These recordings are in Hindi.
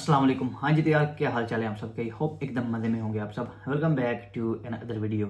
अस्सलाम वालेकुम। हाँ जी, तो यार क्या हाल चाल है आप सबके? होप एकदम मज़े में होंगे आप सब। Welcome back to another video.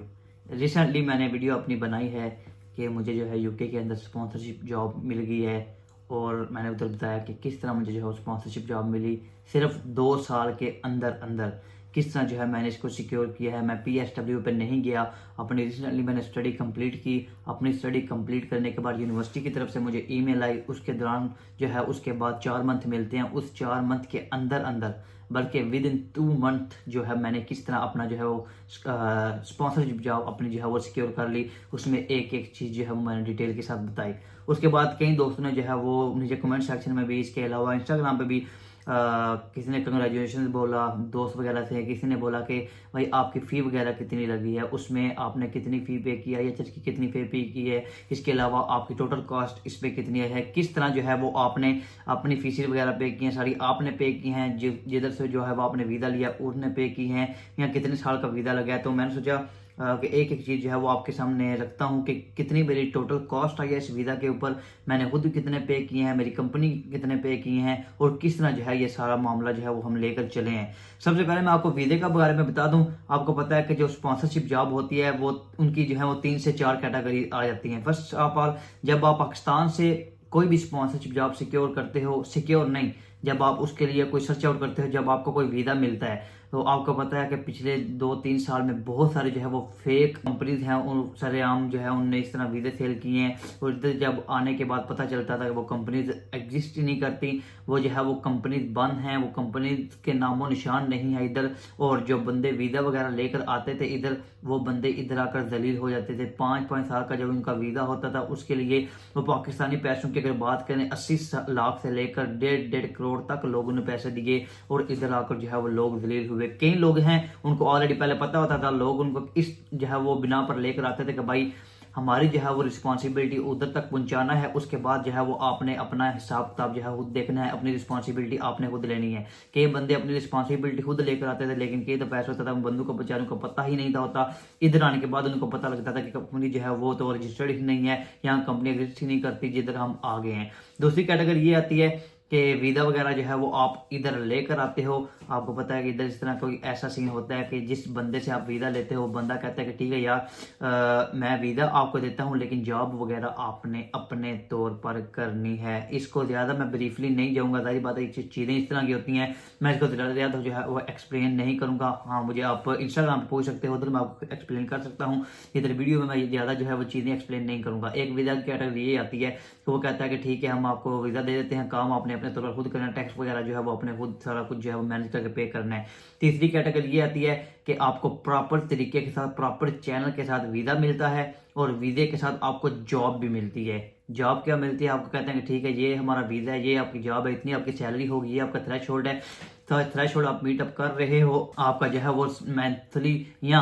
Recently मैंने वीडियो अपनी बनाई है कि मुझे जो है यूके के अंदर स्पॉन्सरशिप जॉब मिल गई है, और मैंने उधर बताया कि किस तरह मुझे जो है स्पॉन्सरशिप जॉब मिली सिर्फ 2 साल के अंदर अंदर। किस तरह जो है मैंने इसको सिक्योर किया है। मैं PSW पे नहीं गया। अपनी रिसेंटली मैंने स्टडी कंप्लीट की। अपनी स्टडी कंप्लीट करने के बाद यूनिवर्सिटी की तरफ से मुझे ईमेल आई। उसके दौरान जो है उसके बाद 4 मंथ मिलते हैं। उस 4 मंथ के अंदर अंदर बल्कि विद इन 2 मंथ जो है मैंने किस तरह अपना जो है वो स्पॉन्सरशिप जॉब अपनी जो है वो सिक्योर कर ली। उसमें एक एक चीज़ जो है वो मैंने डिटेल के साथ बताई। उसके बाद कई दोस्तों ने जो है वो मुझे कमेंट सेक्शन में भी, इसके अलावा इंस्टाग्राम पे भी किसी ने कंग्रेचुलेशन बोला, दोस्त वगैरह थे। किसी ने बोला कि भाई आपकी फ़ी वगैरह कितनी लगी है, उसमें आपने कितनी फ़ी पे किया है, एचएस की कितनी फ़ी पे की है, इसके अलावा आपकी टोटल कॉस्ट इस पे कितनी है, किस तरह जो है वो आपने अपनी फीसें वगैरह पे की हैं, सारी आपने पे की हैं, जिधर से जो है वो आपने वीज़ा लिया उसने पे की हैं, या कितने साल का वीज़ा लगा है। तो मैंने सोचा कि एक एक चीज़ जो है वो आपके सामने रखता हूँ कि कितनी मेरी टोटल कॉस्ट आई है इस वीज़ा के ऊपर, मैंने खुद कितने पे किए हैं, मेरी कंपनी कितने पे किए हैं, और किस तरह जो है ये सारा मामला जो है वो हम लेकर चले हैं। सबसे पहले मैं आपको वीज़े के बारे में बता दूं। आपको पता है कि जो स्पॉन्सरशिप जॉब होती है वो उनकी जो है वो 3 से 4 कैटेगरी आ जाती हैं। फर्स्ट ऑफ ऑल, जब आप पाकिस्तान से कोई भी स्पॉन्सरशिप जॉब सिक्योर करते हो, सिक्योर नहीं, जब आप उसके लिए कोई सर्च आउट करते हो, जब आपको कोई वीज़ा मिलता है, तो आपको पता है कि पिछले 2-3 साल में बहुत सारे जो है वो फेक कंपनीज हैं, उन सरेआम जो है उनने इस तरह वीज़े सेल किए हैं। और इधर जब आने के बाद पता चलता था कि वो कंपनीज एग्जिस्ट ही नहीं करती, वो जो है वो कंपनीज बंद हैं, वो कंपनीज के नामो निशान नहीं है इधर। और जो बंदे वीज़ा वगैरह लेकर आते थे इधर, वो बंदे इधर आकर जलील हो जाते थे। 5-5 साल का जब उनका वीज़ा होता था उसके लिए वो पाकिस्तानी पैसों की अगर बात करें 80 लाख से लेकर 1.5 करोड़ तक लोगों ने पैसे दिए, और इधर आकर जो है वो लोग जलील हुए। कई लोग हैं उनको ऑलरेडी पहले पता होता था, लोग उनको इस जो है वो बिना पर लेकर आते थे कि भाई हमारी जो है वो रिस्पॉन्सिबिलिटी उधर तक पहुंचाना है, उसके बाद जो है वो आपने अपना हिसाब किताब जो है खुद देखना है, अपनी रिस्पॉन्सिबिलिटी आपने खुद लेनी है। कई बंदे अपनी रिस्पॉन्सिबिलिटी खुद लेकर आते थे, लेकिन कई तो पैसा होता था उन बंदों को बेचारों को पता ही नहीं था होता। इधर आने के बाद उनको पता लगता था कि कंपनी जो है वो तो रजिस्टर्ड ही नहीं है, यहाँ कंपनी एग्जिस्ट ही नहीं करती जिधर हम आ गए हैं। दूसरी कैटेगरी ये आती है कि वीज़ा वगैरह जो है वो आप इधर लेकर आते हो। आपको पता है कि इधर इस तरह कोई ऐसा सीन होता है कि जिस बंदे से आप वीज़ा लेते हो, बंदा कहता है कि ठीक है यार, मैं वीज़ा आपको देता हूँ लेकिन जॉब वगैरह आपने अपने तौर पर करनी है। इसको ज़्यादा मैं ब्रीफली नहीं जाऊँगा, सारी बातें चीज़ें इस तरह की होती हैं, मैं इसको ज़्यादा जो है वो एक्सप्लेन नहीं करूँगा। हाँ, मुझे आप इंस्टाग्राम पर पूछ सकते हो, उधर मैं आपको एक्सप्लेन कर सकता हूँ। इधर वीडियो में मैं ज़्यादा जो है वो चीज़ें एक्सप्लेन नहीं करूँगा। एक वीज़ा की कैटेगरी ये आती है कि वो कहता है कि ठीक है हम आपको वीज़ा दे देते हैं, काम आपने अपने तौर पर खुद करना है, टैक्स वगैरह जो है वो अपने खुद सारा कुछ जो है वो मैनेज करके पे करना है। तीसरी कैटेगरी ये आती है कि आपको प्रॉपर तरीके के साथ, प्रॉपर चैनल के साथ वीज़ा मिलता है, और वीज़े के साथ आपको जॉब भी मिलती है। जॉब क्या मिलती है? आपको कहते हैं कि ठीक है ये हमारा वीज़ा है, ये आपकी जॉब है, इतनी आपकी सैलरी होगी, ये आपका थ्रेश होल्ड है, तो थ्रेश होल्ड आप मीटअप कर रहे हो, आपका जो है वो मंथली या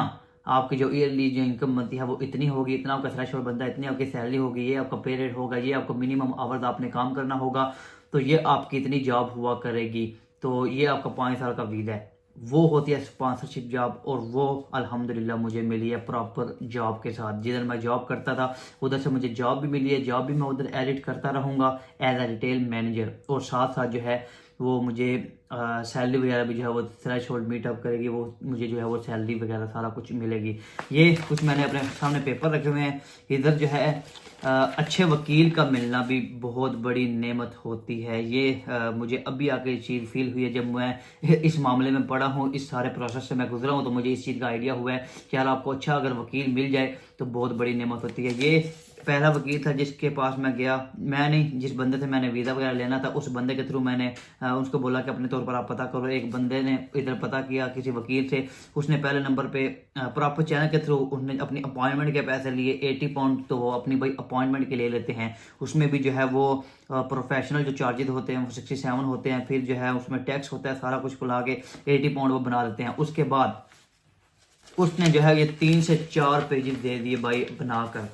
आपकी जो ईयरली जो इनकम बनती है वो इतनी होगी, इतना आपका थ्रेशोल्ड बनता है, इतनी आपकी सैलरी होगी, ये आपका पे रेट होगा, ये आपको मिनिमम आवर्स आपने काम करना होगा, तो ये आपकी इतनी जॉब हुआ करेगी, तो ये आपका 5 साल का वीज़ा है। वो होती है स्पॉन्सरशिप जॉब, और वो अल्हम्दुलिल्लाह मुझे मिली है प्रॉपर जॉब के साथ। जिधर मैं जॉब करता था उधर से मुझे जॉब भी मिली है, जॉब भी मैं उधर एडिट करता रहूँगा एज ए रिटेल मैनेजर, और साथ साथ जो है वो मुझे सैलरी वगैरह भी जो है वो थ्रेश होल्ड मीटअप करेगी, वो मुझे जो है वो सैलरी वगैरह सारा कुछ मिलेगी। ये कुछ मैंने अपने सामने पेपर रखे हुए हैं। इधर जो है अच्छे वकील का मिलना भी बहुत बड़ी नेमत होती है। ये मुझे अभी आके चीज़ फील हुई है, जब मैं इस मामले में पड़ा हूँ, इस सारे प्रोसेस से मैं गुजरा हूँ, तो मुझे इस चीज़ का आइडिया हुआ है कि यार आपको अच्छा अगर वकील मिल जाए तो बहुत बड़ी नेमत होती है। ये पहला वकील था जिसके पास मैं गया, मैं नहीं, जिस बंदे से मैंने वीज़ा वगैरह लेना था उस बंदे के थ्रू मैंने उसको बोला कि अपने तौर पर आप पता करो। एक बंदे ने इधर पता किया किसी वकील से, उसने पहले नंबर पे प्रॉपर चैनल के थ्रू उसने अपनी अपॉइंटमेंट के पैसे लिए 80 पाउंड, तो वो अपनी भाई अपॉइंटमेंट के ले लेते हैं। उसमें भी जो है वो प्रोफेशनल जो चार्जेस होते हैं वो 67 होते हैं, फिर जो है उसमें टैक्स होता है, सारा कुछ खुला के 80 पाउंड वो बना देते हैं। उसके बाद उसने जो है ये 3 से 4 पेजेस दे दिए भाई बनाकर,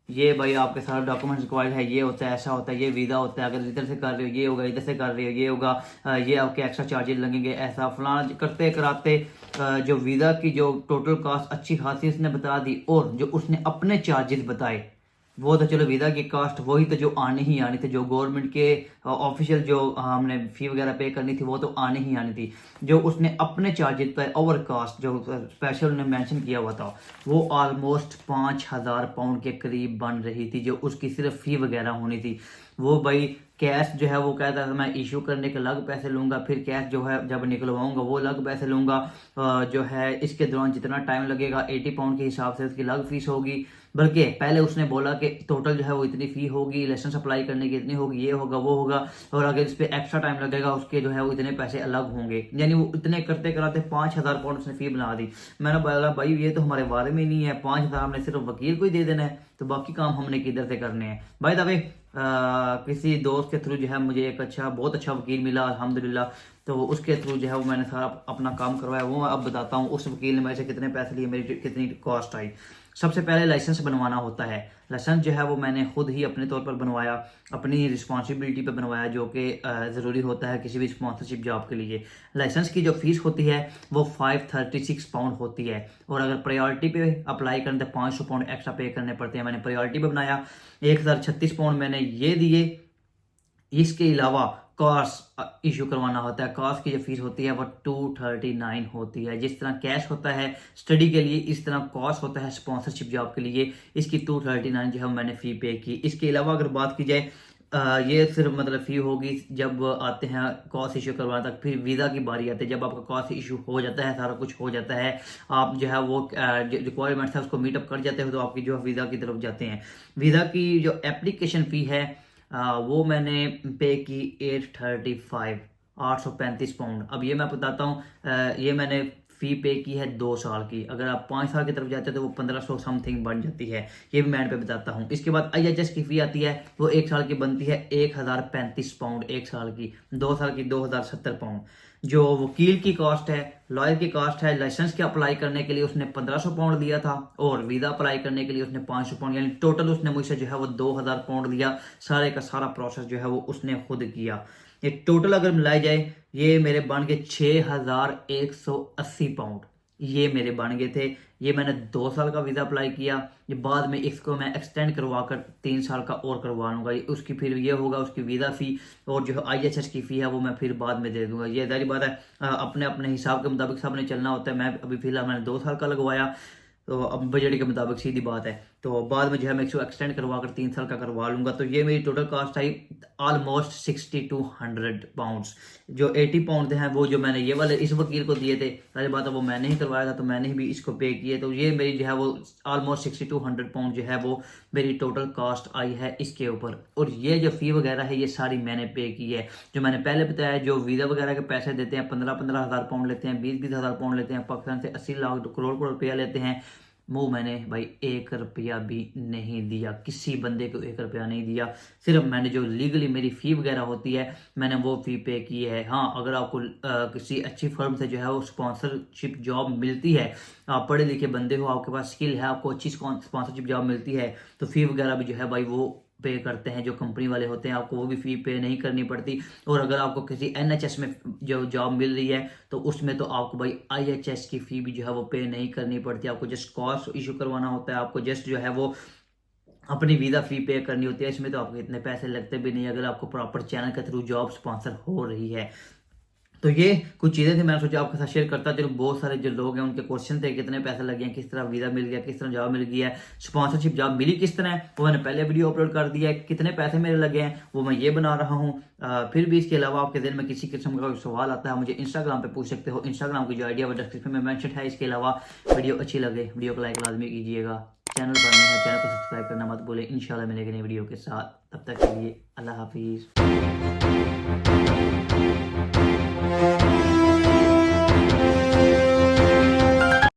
ये भाई आपके सारे डॉक्यूमेंट्स रिक्वायर्ड है, ये होता है, ऐसा होता है, ये वीज़ा होता है, अगर इधर से कर रहे हो ये होगा, इधर से कर रहे हो ये होगा, ये आपके एक्स्ट्रा चार्जेस लगेंगे, ऐसा फलाना करते कराते जो वीज़ा की जो टोटल कॉस्ट अच्छी खासी उसने बता दी, और जो उसने अपने चार्जेस बताए वो तो चलो वीज़ा की कास्ट वही तो जो आनी ही आनी थी, जो गवर्नमेंट के ऑफिशियल जो हमने फ़ी वगैरह पे करनी थी वो तो आनी ही आनी थी। जो उसने अपने चार्जेस पर ओवर कास्ट जो स्पेशल ने मेंशन किया हुआ था वो ऑलमोस्ट 5,000 पाउंड के करीब बन रही थी, जो उसकी सिर्फ फ़ी वगैरह होनी थी। वो भाई कैश जो है वो कहता था मैं इशू करने के अलग पैसे लूँगा, फिर कैश जो है जब निकलवाऊंगा वो अलग पैसे लूँगा, जो है इसके दौरान जितना टाइम लगेगा 80 पाउंड के हिसाब से उसकी अलग फीस होगी। बल्कि पहले उसने बोला कि टोटल जो है वो इतनी फ़ी होगी, लाइसेंस अप्लाई करने की इतनी होगी, ये होगा वो होगा, और अगर इस पर एक्स्ट्रा टाइम लगेगा उसके जो है वो इतने पैसे अलग होंगे। यानी वो इतने करते कराते 5,000 पाउंड उसने फ़ी बना दी। मैंने बोला भाई ये तो हमारे बारे में नहीं है, 5,000 हमने सिर्फ वकील को ही दे देना है, तो बाकी काम हमने किधर से करने हैं। भाई दबे किसी दोस्त के थ्रू जो है मुझे एक बहुत अच्छा वकील मिला अल्हम्दुलिल्लाह, तो उसके थ्रू जो है वो मैंने सारा अपना काम करवाया। वो मैं अब बताता हूँ उस वकील ने मेरे से कितने पैसे लिए, मेरी कितनी कॉस्ट आई। सबसे पहले लाइसेंस बनवाना होता है। लाइसेंस जो है वो मैंने खुद ही अपने तौर पर बनवाया, अपनी रिस्पॉन्सिबिलिटी पे बनवाया, जो कि ज़रूरी होता है किसी भी स्पॉन्सरशिप जॉब के लिए। लाइसेंस की जो फ़ीस होती है वो 536 पाउंड होती है, और अगर प्रायोरिटी पे अप्लाई करने तो 500 पाउंड एक्स्ट्रा पे करने पड़ते हैं। मैंने प्रायोरिटी पे बनाया, 1,036 पाउंड मैंने ये दिए। इसके अलावा कार्स इशू करवाना होता है। कार्स की जो फीस होती है वो 239 होती है। जिस तरह कैश होता है स्टडी के लिए, इस तरह कॉस्ट होता है स्पॉन्सरशिप जॉब के लिए। इसकी 239 जो है मैंने फ़ी पे की। इसके अलावा अगर बात की जाए ये सिर्फ मतलब फ़ी होगी जब आते हैं कॉस्ट इशू करवाना तक। फिर वीज़ा की बारी आती है, जब आपका कॉस्ट इशू हो जाता है, सारा कुछ हो जाता है, आप जो है वो रिक्वायरमेंट्स है उसको मीटअप कर जाते हो, तो आपकी जो है वीज़ा की तरफ जाते हैं। वीज़ा की जो एप्लीकेशन फ़ी है वो मैंने पे की 835 पाउंड। अब ये मैं बताता हूँ, ये मैंने फ़ी पे की है 2 साल की। अगर आप 5 साल की तरफ जाते हो तो वो 1500 समथिंग बन जाती है। ये भी मैं पे बताता हूँ। इसके बाद IHS की फ़ी आती है, वो 1 साल की बनती है 1,035 पाउंड 1 साल की। 2 साल की 2,070 पाउंड। जो वकील की कॉस्ट है, लॉयर की कॉस्ट है, लाइसेंस के अप्लाई करने के लिए उसने 1500 पाउंड दिया था, और वीज़ा अप्लाई करने के लिए उसने 500 पाउंड, यानी टोटल उसने मुझसे जो है वो 2,000 पाउंड लिया। सारे का सारा प्रोसेस जो है वो उसने खुद किया। ये टोटल अगर मिलाई जाए ये मेरे बन गए 6,180 पाउंड। ये मेरे बन गए थे। ये मैंने 2 साल का वीज़ा अप्लाई किया। ये बाद में इसको मैं एक्सटेंड करवा कर 3 साल का और करवा लूँगा। उसकी फिर ये होगा, उसकी वीज़ा फ़ी और जो है IHS की फ़ी है वो मैं फिर बाद में दे दूंगा। ये जारी बात है, अपने अपने हिसाब के मुताबिक सबने चलना होता है। मैं अभी फिलहाल मैंने 2 साल का लगवाया, तो अब बजट के मुताबिक सीधी बात है, तो बाद में जो है मैं इसको एक्सटेंड करवा कर 3 साल का करवा लूँगा। तो ये मेरी total cast I almost 6,200 pounds. जो 80 पाउंड हैं वो जो मैंने ये वाले इस वकील को दिए थे, सारी बात है वो मैंने ही करवाया था, तो मैंने ही भी इसको पे किए। तो ये मेरी जो है वो ऑलमोस्ट 6,200 पाउंड जो है वो मेरी टोटल कास्ट आई है इसके ऊपर। और ये जो फ़ी वगैरह है ये सारी मैंने पे की है। जो मैंने पहले बताया, जो वीज़ा वगैरह के पैसे देते हैं 15-15 हज़ार पाउंड लेते हैं, 20-20 हज़ार पाउंड लेते हैं, पाकिस्तान से 80 लाख करोड़ रुपया लेते हैं, वो मैंने भाई 1 रुपया भी नहीं दिया, किसी बंदे को 1 रुपया नहीं दिया। सिर्फ मैंने जो लीगली मेरी फ़ी वगैरह होती है मैंने वो फ़ी पे की है। हाँ, अगर आपको किसी अच्छी फर्म से जो है वो स्पॉन्सरशिप जॉब मिलती है, आप पढ़े लिखे बंदे हो, आपके पास स्किल है, आपको अच्छी स्पॉन्सरशिप जॉब मिलती है, तो फ़ी वगैरह भी जो है भाई वो पे करते हैं। जो कंपनी वाले होते हैं आपको वो भी फ़ी पे नहीं करनी पड़ती। और अगर आपको किसी NHS में जो जॉब मिल रही है तो उसमें तो आपको भाई IHS की फ़ी भी जो है वो पे नहीं करनी पड़ती। आपको जस्ट कॉस्ट इशू करवाना होता है, आपको जस्ट जो है वो अपनी वीज़ा फ़ी पे करनी होती है। इसमें तो आपको इतने पैसे लगते भी नहीं, अगर आपको प्रॉपर चैनल के थ्रू जॉब स्पॉन्सर हो रही है। तो ये कुछ चीज़ें थी, मैंने सोचा आपके साथ शेयर करता चलो। बहुत सारे जो लोग हैं उनके क्वेश्चन थे, कितने पैसे लगे हैं, किस तरह वीज़ा मिल गया, किस तरह जॉब मिल गई है, स्पॉन्सरशिप जॉब मिली किस तरह है, वो मैंने पहले वीडियो अपलोड कर दिया है। कितने पैसे मेरे लगे हैं वो मैं ये बना रहा हूँ। फिर भी इसके अलावा आपके दिल में किसी किस्म का सवाल आता है मुझे इंस्टाग्राम पर पूछ सकते हो। इंस्टाग्राम की जो आईडी है वो डिस्क्रिप्शन में मेंशन है। इसके अलावा वीडियो अच्छी लगे वीडियो को लाइक लाजमी कीजिएगा। चैनल पर नए हैं, चैनल को सब्सक्राइब करना मत भूलें। इंशाल्लाह मिलेंगे नई वीडियो के साथ, तब तक के लिए अल्लाह हाफिज़।